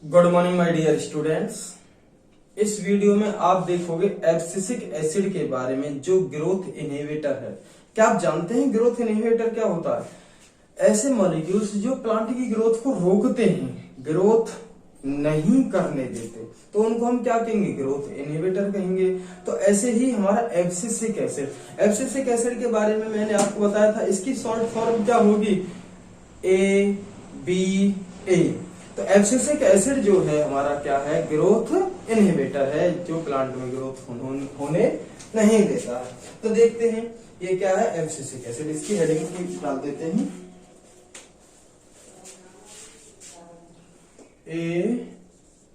Good morning my dear students. इस video में आप देखोगे एब्सिसिक एसिड के बारे में जो ग्रोथ इनहिबिटर है। क्या आप जानते हैं ग्रोथ इनहिबिटर क्या होता है? ऐसे मॉलिक्यूल्स जो प्लांट की ग्रोथ को रोकते हैं, ग्रोथ नहीं करने देते, तो उनको हम क्या कहेंगे? ग्रोथ इनहिबिटर कहेंगे। तो ऐसे ही हमारा एब्सिसिक एसिड के बारे में मैंने आपको बताया था। इसकी शॉर्ट फॉर्म क्या होगी? ABA। तो एब्सिसिक एसिड जो है हमारा क्या है? ग्रोथ इनहिबिटर है, जो प्लांट में ग्रोथ होने नहीं देता है। तो देखते हैं ये क्या है एब्सिसिक एसिड। इसकी हेडिंग की डाल देते हैं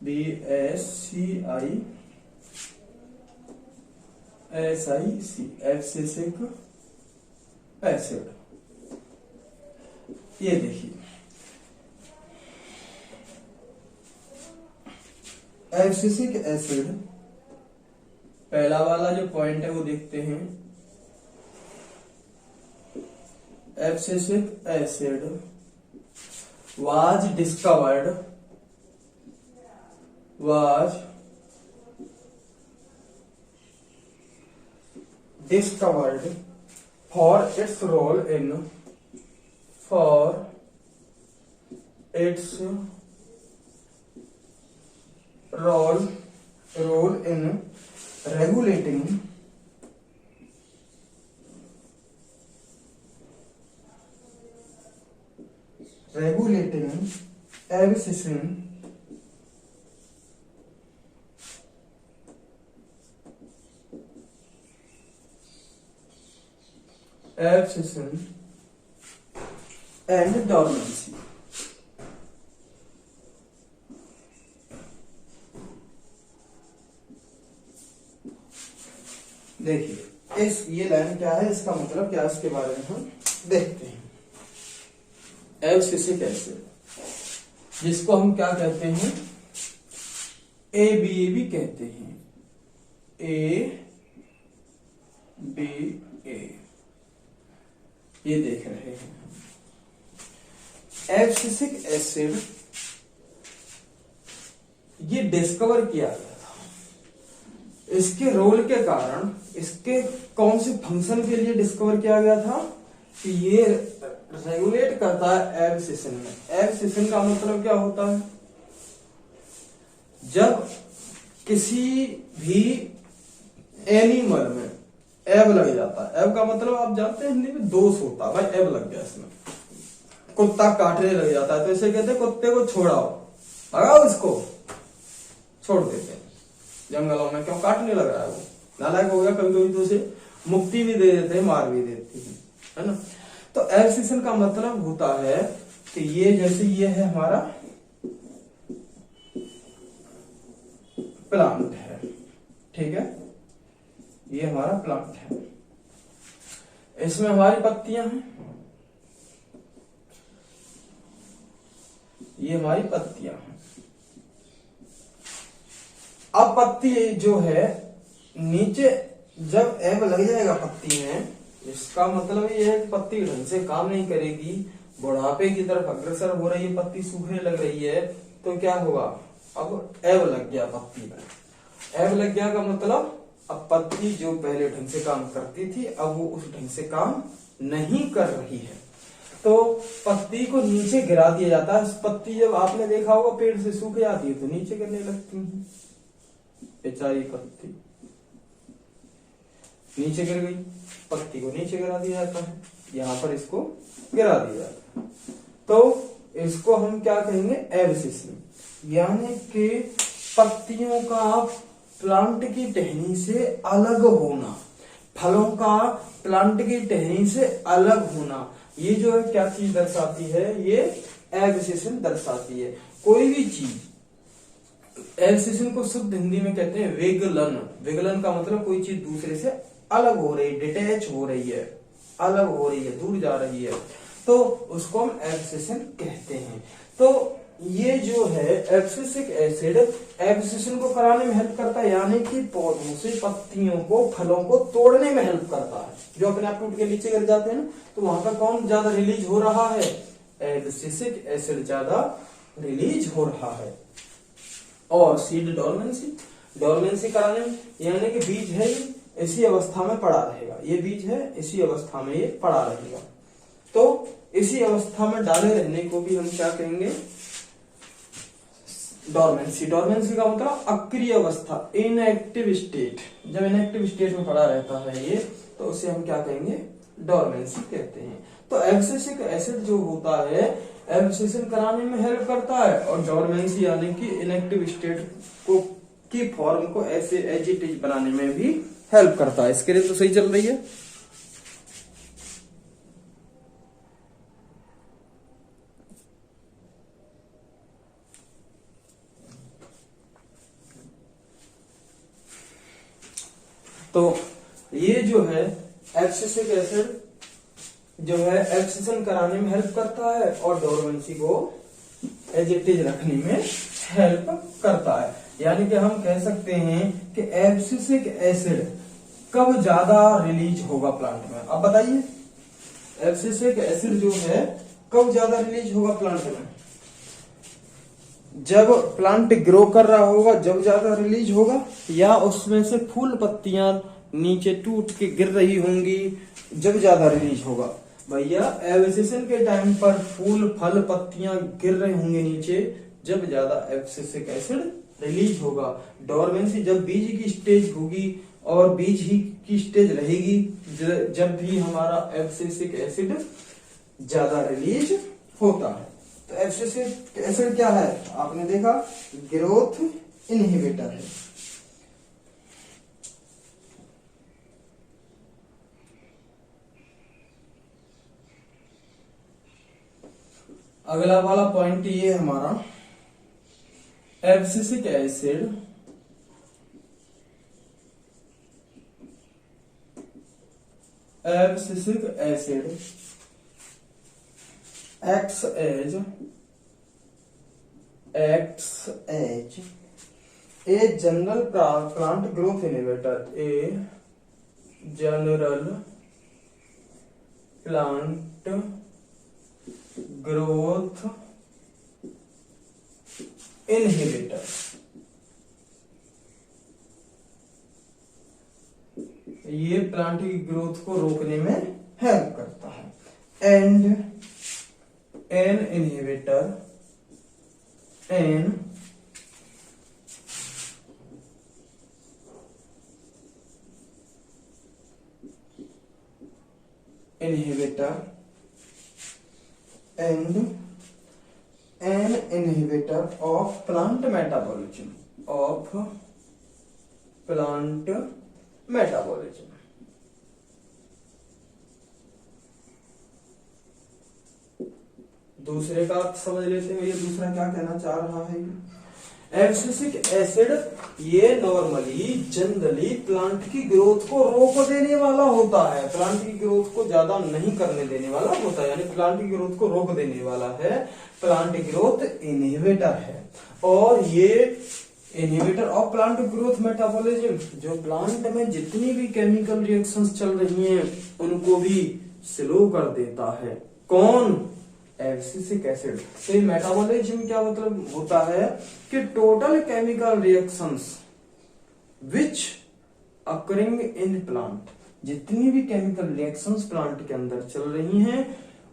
ABSCIC एब्सिसिक एसिड। ये देखिए एब्सिसिक एसिड, पहला वाला जो पॉइंट है वो देखते हैं। Abscisic acid was discovered for its role in regulating abscission and dormancy। देखिए ये लाइन क्या है, इसका मतलब क्या है, इसके बारे में हम देखते हैं। एब्सिसिक एसिड जिसको हम क्या कहते हैं? ABA कहते हैं। ABA ये देख रहे हैं। एब्सिसिक एसिड ये डिस्कवर किया गया था। इसके रोल के कारण, इसके कौन से फंक्शन के लिए डिस्कवर किया गया था कि ये रेगुलेट करता है एब्सिशन में। एब्सिशन का मतलब क्या होता है? जब किसी भी एनिमल में एब लग जाता है। एब का मतलब आप जानते हैं हिंदी में दोष होता है। भाई एब लग गया इसमें, कुत्ता काटने लग जाता है तो इसे कहते हैं कुत्ते को छोड़ाओ, भगाओ इसको, छोड़ देते हैं जंगलों में। क्यों काटने लग रहा है? वो नालायक हो गया, कभी कभी तो उसे मुक्ति भी दे देते हैं, मार भी देते हैं, है ना। तो एब्सिशन का मतलब होता है कि ये जैसे ये है हमारा प्लांट है, ठीक है, ये हमारा प्लांट है, इसमें हमारी पत्तियां हैं, ये हमारी पत्तियां हैं। अब पत्ती जो है नीचे जब एब लग जाएगा पत्ती में, इसका मतलब ये है कि पत्ती ढंग से काम नहीं करेगी, बुढ़ापे की तरफ अग्रसर हो रही है, पत्ती सूखने लग रही है, तो क्या होगा? अब एब लग गया पत्ती में। एब लग गया का मतलब अब पत्ती जो पहले ढंग से काम करती थी, अब वो उस ढंग से काम नहीं कर रही है, तो पत्ती को नीचे गिरा दिया जाता है। पत्ती जब आपने देखा होगा पेड़ से सूख जाती है तो नीचे गिरने लगती है। बेचारी पत्ती नीचे गिर गई, पत्ती को नीचे गिरा दिया जाता है, यहां पर इसको गिरा दिया जाता है। तो इसको हम क्या कहेंगे? एब्सिशन। यानी कि पत्तियों का प्लांट की टहनी से अलग होना, फलों का प्लांट की टहनी से अलग होना, ये जो है क्या चीज दर्शाती है? ये एब्सिशन दर्शाती है। कोई भी चीज, एब्सिशन को शुद्ध हिंदी में कहते हैं विगलन। विगलन का मतलब कोई चीज दूसरे से अलग हो रही, डिटैच हो रही है, अलग हो रही है, दूर जा रही है, तो उसको हम एब्सिशन कहते हैं। तो ये जो है एब्सिसिक एसिड एब्सिशन को कराने में हेल्प करता है, यानी कि पौधों से पत्तियों को, फलों को तोड़ने में हेल्प करता है। जो अपने आप टूट के नीचे गिर जाते हैं ना, तो वहां पर कौन ज्यादा रिलीज हो रहा है? एब्सिसिक एसिड ज्यादा रिलीज हो रहा है। और सीड डोरमेंसी, डोरमेंसी कराने में यानी कि बीज है ये इसी अवस्था में पड़ा रहेगा, ये बीज है इसी अवस्था में ये पड़ा रहेगा, तो इसी अवस्था में डाले रहने को भी हम क्या कहेंगे, डोरमेंसी। डोरमेंसी का मतलब अक्रिय अवस्था, इनएक्टिव स्टेट। जब इनएक्टिव स्टेट में पड़ा रहता है ये, तो उसे हम क्या कहेंगे, डोरमेंसी कहते हैं। तो एब्सिसिक एसिड जो होता है एब्सिशन कराने में हेल्प करता है, और डोरमेंसी यानी कि इनएक्टिव स्टेट को की फॉर्म को ऐसे एज इट इज बनाने में भी हेल्प करता है। इसके लिए तो सही चल रही है। तो ये जो है एब्सिसिक एसिड जो है एब्सिशन कराने में हेल्प करता है और डोरमेंसी को एज इट इज रखने में हेल्प करता है। यानी कि हम कह सकते हैं कि एब्सिसिक एसिड कब ज्यादा रिलीज होगा प्लांट में, अब बताइए एब्सिसिक एसिड जो है कब ज्यादा रिलीज होगा प्लांट में, जब प्लांट ग्रो कर रहा होगा जब ज्यादा रिलीज होगा, या उसमें से फूल पत्तियां नीचे टूट के गिर रही होंगी जब ज्यादा रिलीज होगा। भैया एब्सिशन के टाइम पर फूल फल पत्तियां गिर रहे होंगे नीचे जब ज्यादा एब्सिसिक एसिड रिलीज होगा। डोरमेंसी जब बीज की स्टेज होगी और बीज ही की स्टेज रहेगी जब भी हमारा एब्सिसिक एसिड ज्यादा रिलीज होता है। तो एब्सिसिक एसिड क्या है, आपने देखा ग्रोथ इनहिबिटर है। अगला वाला पॉइंट ये हमारा abscisic acid acts as a general plant growth inhibitor, a general plant growth inhibitor। ये प्लांट की ग्रोथ को रोकने में हेल्प करता है। And an inhibitor of plant metabolism। दूसरे का अर्थ समझ लेते हैं, ये दूसरा क्या कहना चाह रहा है। एब्सिसिक एसिड ये नॉर्मली जनरली प्लांट की ग्रोथ को रोक देने वाला होता है, प्लांट की ग्रोथ को ज्यादा नहीं करने देने वाला होता है, यानी प्लांट की ग्रोथ को रोक देने वाला है, प्लांट ग्रोथ इनहिबिटर है। और ये inhibitor of plant growth metabolism, जो प्लांट में जितनी भी केमिकल रिएक्शंस चल रही हैं उनको भी स्लो कर देता है। कौन, एब्सिसिक एसिड। तो ये मेटाबॉलिज्म क्या मतलब होता है कि total chemical reactions which occurring in plant, जितनी भी केमिकल रिएक्शंस प्लांट के अंदर चल रही हैं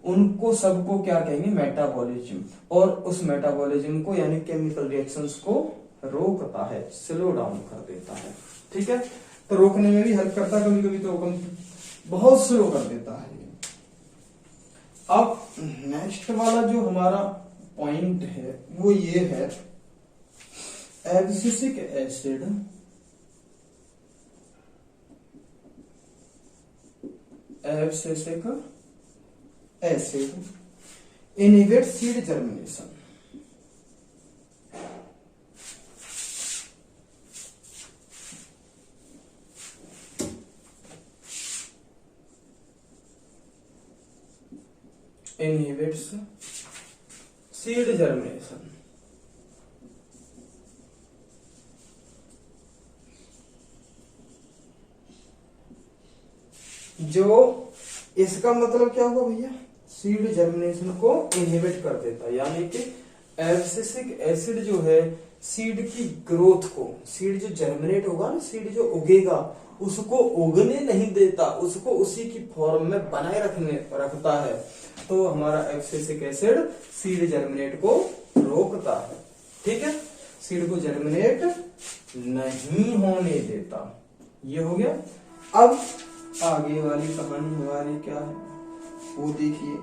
उनको सबको क्या कहेंगे, मेटाबॉलिज्म। और उस मेटाबॉलिज्म को यानी केमिकल रिएक्शंस को रोकता है, स्लो डाउन कर देता है। ठीक है, तो रोकने में भी हेल्प करता है, कभी कभी तो बहुत स्लो कर देता है। अब नेक्स्ट वाला जो हमारा पॉइंट है वो ये है abscisic acid inhibit seed germination. inhibits seed germination। जो इसका मतलब क्या हुआ भैया, सीड जर्मिनेशन को इनहिबिट कर देता है, यानी कि एब्सिसिक एसिड जो है सीड की ग्रोथ को, सीड जो जर्मिनेट होगा ना, सीड जो उगेगा उसको उगने नहीं देता, उसको उसी की फॉर्म में बनाए रखता है। तो हमारा एब्सिसिक एसिड सीड जर्मिनेट को रोकता है। ठीक है, सीड को जर्मिनेट नहीं होने देता। ये हो गया। अब आगे वाली कहानी हमारी क्या है वो देखिए।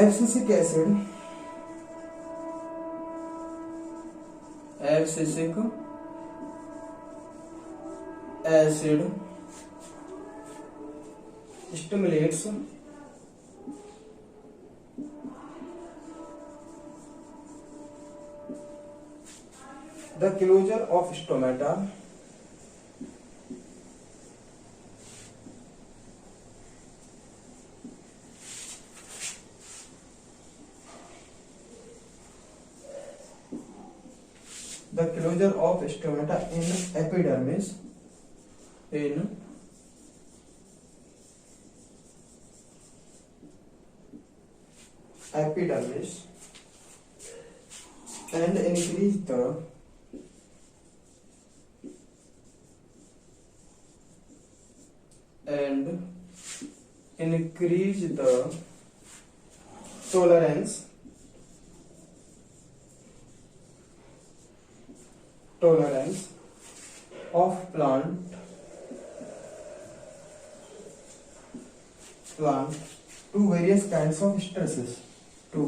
Abscisic acid, abscisic acid stimulates the closure of stomata in epidermis, and increase the tolerance of plant to various kinds of stresses, to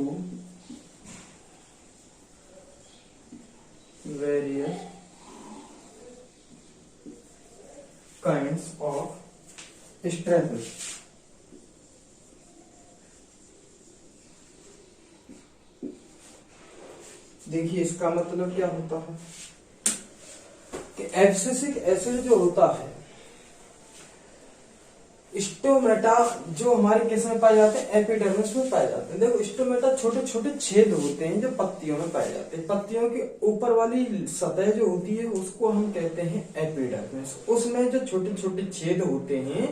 various kinds of stresses। देखिए इसका मतलब क्या होता है कि एब्सिसिक एसिड जो होता है, स्टोमेटा जो हमारे किस में पाए जाते हैं, एपिडर्मिस में पाए जाते हैं। देखो स्टोमेटा छोटे छोटे छेद होते हैं जो पत्तियों में पाए जाते हैं। पत्तियों के ऊपर वाली सतह जो होती है उसको हम कहते हैं एपिडर्मिस। उसमें जो छोटे छोटे छेद होते हैं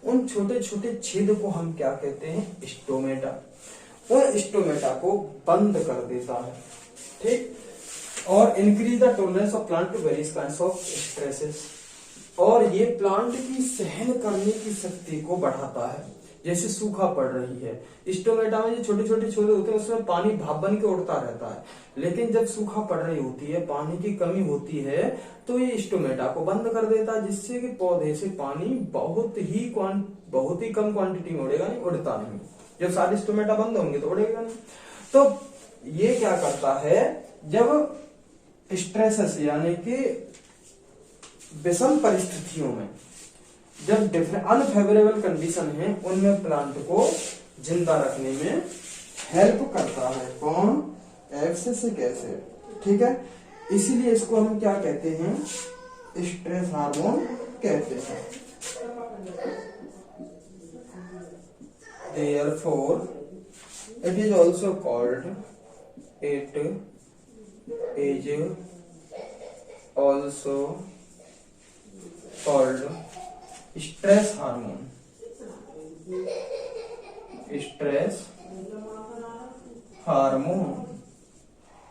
उन छोटे छोटे छेद को हम क्या कहते हैं, स्टोमेटा। उन स्टोमेटा को बंद कर देता है। ठीक, और increase the tolerance of plant to various kinds of stresses, और ये प्लांट की सहन करने की शक्ति को बढ़ाता है। जैसे सूखा पड़ रही है, स्टोमेटा में जो छोटे छोटे छेद होते हैं उसमें पानी भाप बन के उड़ता रहता है, लेकिन जब सूखा पड़ रही होती है, पानी की कमी होती है, तो ये स्टोमेटा को बंद कर देता है, जिससे कि पौधे से पानी बहुत ही कम क्वांटिटी में उड़ेगा, नहीं उड़ता नहीं। जब सारे स्टोमेटा बंद होंगे तो उड़ेगा नहीं। तो ये क्या करता है, जब स्ट्रेसेस यानी कि विषम परिस्थितियों में, जब अनफेवरेबल कंडीशन है, उनमें प्लांट को जिंदा रखने में हेल्प करता है। कौन, एब्सिसिक एसिड। ठीक है, इसीलिए इसको हम क्या कहते हैं, स्ट्रेस हार्मोन कहते हैं। Therefore, it is also called stress hormone. Stress hormone,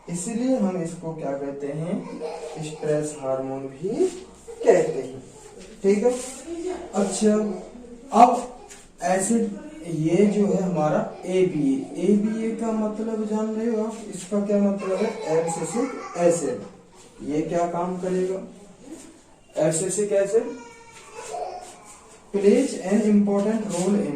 इसलिए हम इसको क्या कहते हैं, स्ट्रेस हार्मोन भी कहते हैं। ठीक है, अच्छा अब एसिड, ये जो है हमारा ABA का मतलब जान रहे हो आप, इसका क्या मतलब है, एब्सिसिक एसिड। ये क्या काम करेगा, abscisic acid plays an important role in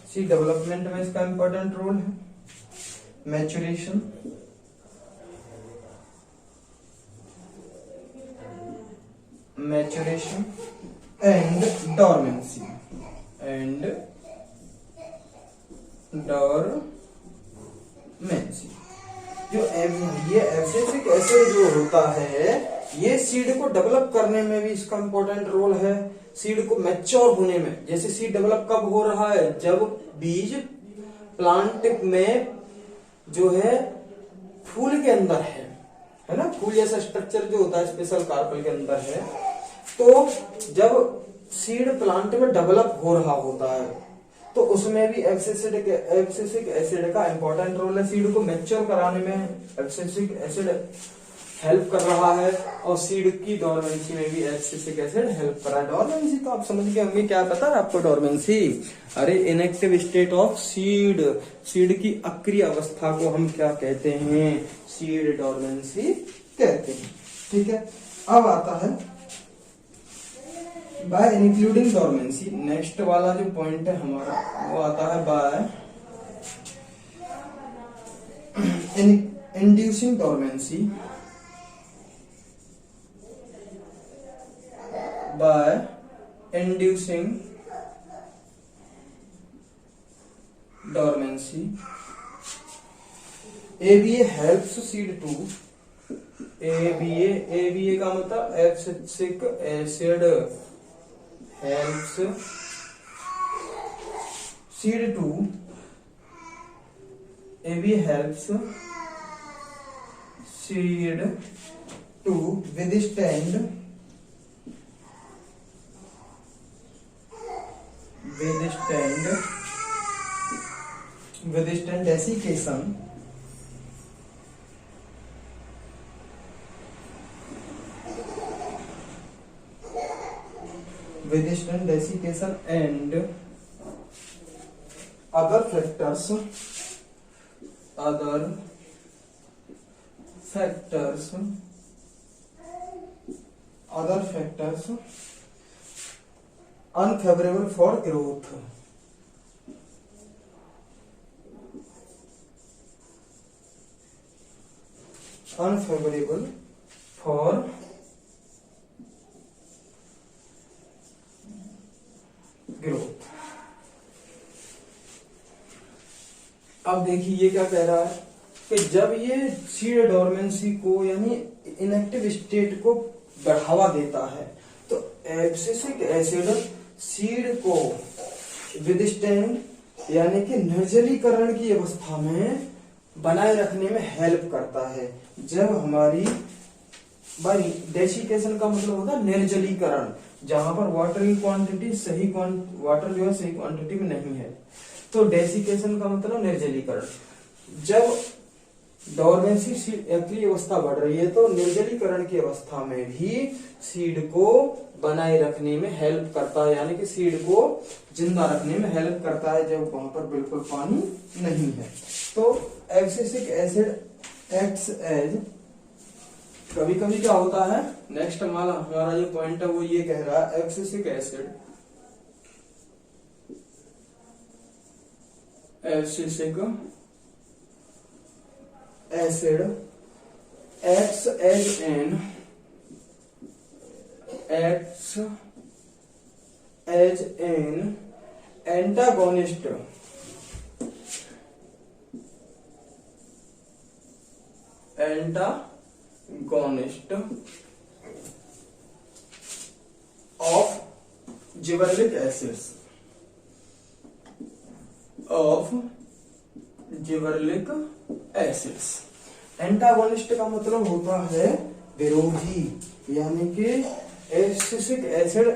seed development में इसका इंपॉर्टेंट रोल है। मैच्योरेशन एंड डॉर्मेंसी जो ये एब्सिसिक एसिड जो होता है ये सीड को डेवलप करने में भी इसका इम्पोर्टेंट रोल है। सीड को मैच्योर होने में, जैसे सीड डेवलप कब हो रहा है, जब बीज प्लांट में जो है फूल के अंदर है ना, फूल जैसा स्ट्रक्चर जो होता है स्पेशल कार्पेल के अंदर है। तो जब सीड प्लांट में डेवलप हो रहा होता है तो उसमें भी एब्सिसिक एसिड का इंपॉर्टेंट रोल है। सीड को मैच्योर कराने में एब्सिसिक एसिड हेल्प कर रहा है और सीड की डोरमेंसी में भी एब्सिसिक एसिड हेल्प कर रहा है। डोरमेंसी तो आप समझ गए होंगे, क्या पता है आपको डोरमेंसी? अरे inactive state of seed, seed की अक्रिय अवस्था को हम क्या कहते हैं? सीड डोरमेंसी कहते हैं। ठीक है, अब आता है बाय इंक्लूडिंग डोरमेंसी। नेक्स्ट वाला जो पॉइंट है हमारा वो आता है by inducing dormancy. by inducing dormancy, ABA helps seed to ABA का मतलब abscisic acid helps seed to ABA helps seed to withstand desiccation and other factors unfavorable for growth. Unfavorable for growth. अब देखिए ये क्या कह रहा है कि जब ये सीड डोरमेंसी को यानी इनएक्टिव स्टेट को बढ़ावा देता है तो एब्सिसिक एसिड सीड को विदस्टैंड यानी कि निर्जलीकरण की अवस्था में बनाए रखने में हेल्प करता है। जब हमारी भाई डेसिकेशन का मतलब होता है निर्जलीकरण, जहां पर वाटर की क्वांटिटी वाटर जो है सही क्वांटिटी में नहीं है, तो डेसिकेशन का मतलब निर्जलीकरण। जब डोरमेंसी की अवस्था बढ़ रही है तो निर्जलीकरण की अवस्था में भी सीड को बनाए रखने में हेल्प करता है, यानी कि सीड को जिंदा रखने में हेल्प करता है जब वहां पर बिल्कुल पानी नहीं है। तो एब्सिसिक एसिड एक्ट्स एज, कभी कभी क्या होता है, नेक्स्ट हमारा जो पॉइंट है वो ये कह रहा है abscisic acid acts as an antagonist of gibberellic acids, antagonist का मतलब होता है विरोधी, यानी कि एब्सिसिक एसिड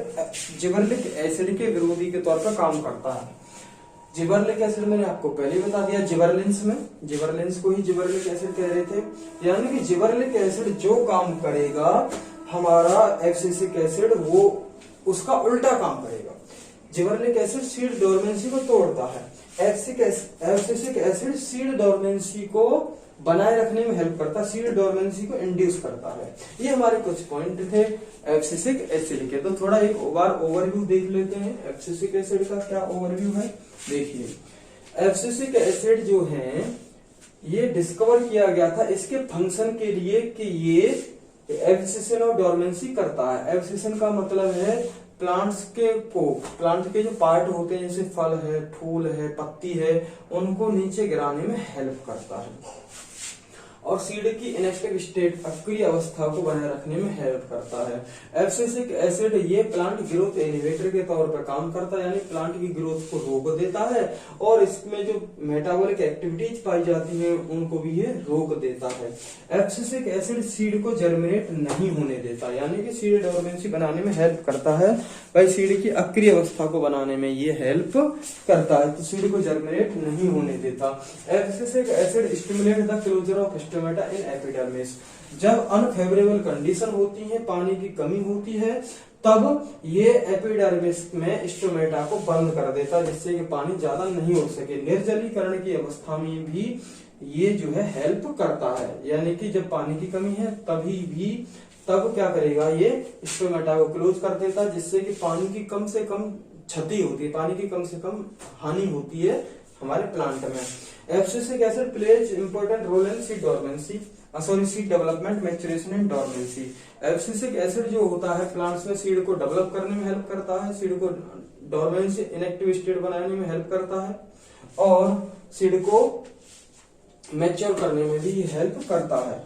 जिबरलिक एसिड के विरोधी के तौर पर काम करता है। जिबरलिक एसिड मैंने आपको पहले बता दिया, जिबरलिंस को ही जिबरलिक एसिड कह रहे थे, यानी कि जिबरलिक एसिड जो काम करेगा हमारा एब्सिसिक एसिड वो उसका उल्टा काम करेगा। जिबरलिक एसिड सीड डोरमेंसी को तोड़ता है, एब्सिसिक एसिड सीड डोरमेंसी को बनाए रखने में हेल्प करता है, सीड डोरमेंसी को इंड्यूस करता है। ये हमारे कुछ पॉइंट थे एब्सिसिक एसिड के। तो थोड़ा एक बार ओवरव्यू देख लेते हैं एब्सिसिक एसिड का। क्या ओवरव्यू है देखिए, एब्सिसिक एसिड जो है ये डिस्कवर किया गया था इसके फंक्शन के लिए कि ये एब्सिशन और डोरमेंसी करता है। एब्सिशन का मतलब है प्लांट के जो पार्ट होते हैं जैसे फल है, फूल है, पत्ती है, उनको नीचे गिराने में हेल्प करता है। और सीड की इनएक्टिव स्टेट अक्रिय अवस्था को बनाए रखने में हेल्प करता है। एब्सिसिक एसिड ये प्लांट ग्रोथ इनहिबिटर के तौर पर काम करता है, यानी प्लांट की ग्रोथ को रोक देता है और इसमें जो मेटाबॉलिक एक्टिविटीज पाई जाती हैं उनको भी ये रोक देता है। एब्सिसिक एसिड सीड को जर्मिनेट नहीं होने देता, यानी कि सीड डोरमेंसी बनाने में हेल्प करता है। भाई सीड की अक्रिय अवस्था को बनाने में ये हेल्प करता है, तो सीड को जर्मिनेट नहीं होने देता। Abscisic acid stimulate the closure of stomata in epidermis. जब अनफेवरेबल कंडीशन होती है, पानी की कमी होती है, तब ये एपिडर्मिस में स्टोमेटा को बंद कर देता है, जिससे कि पानी ज्यादा नहीं हो सके। निर्जलीकरण की अवस्था में भी ये जो है हेल्प करता है, यानी कि जब पानी की कमी है तब क्या करेगा, ये स्टोमेटा को क्लोज कर देता है, जिससे कि पानी की कम से कम क्षति होती है, पानी की कम से कम हानि होती है हमारे प्लांट में। Abscisic acid plays important role in seed dormancy, seed development, maturation and dormancy. Abscisic acid जो होता है प्लांट्स में सीड को डेवलप करने में हेल्प करता है, सीड को डोरमेंसी इनएक्टिव स्टेट बनाने में हेल्प करता है और सीड को मैच्योर करने में भी हेल्प करता है।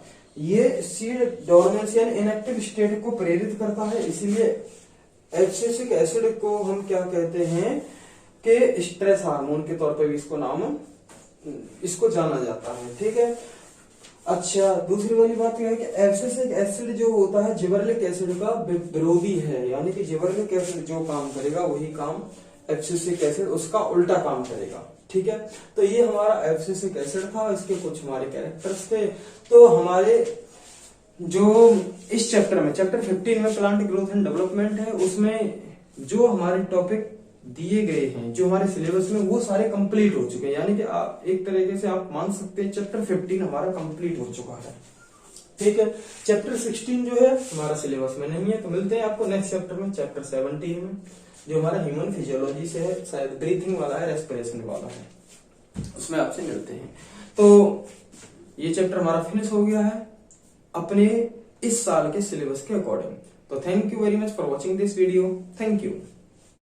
ये सीड डोरमेंसी यानी इनएक्टिव स्टेट को प्रेरित करता है, इसीलिए एब्सिसिक एसिड को हम क्या कहते हैं कि स्ट्रेस हार्मोन के तौर पर भी इसको जाना जाता है। ठीक है। अच्छा, दूसरी वाली बात यह है कि एब्सिसिक एसिड जो होता है जिबरेलिक एसिड का विरोधी है, यानी कि जिबरेलिक एसिड जो काम करेगा वही काम एब्सिसिक एसिड उसका उल्टा काम करेगा। ठीक है, तो ये हमारा एब्सिसिक एसिड था, इसके कुछ हमारे कैरेक्टर्स थे। तो हमारे जो इस चैप्टर में चैप्टर 15 में प्लांट ग्रोथ एंड डेवलपमेंट है, उसमें जो हमारे टॉपिक दिए गए हैं जो हमारे सिलेबस में वो सारे कंप्लीट हो चुके हैं, यानी कि आप एक तरीके से आप मान सकते हैं चैप्टर 15 हमारा कंप्लीट हो चुका है। ठीक है, चैप्टर 16 जो है हमारा सिलेबस में नहीं है, तो मिलते हैं आपको नेक्स्ट चैप्टर में, चैप्टर 17 में, जो हमारा ह्यूमन फिजियोलॉजी से है, शायद ब्रीथिंग वाला है, रेस्पिरेशन वाला है, उसमें आपसे मिलते हैं। तो ये चैप्टर हमारा फिनिश हो गया है अपने इस साल के सिलेबस के अकॉर्डिंग। तो thank you very much for watching this video. Thank you.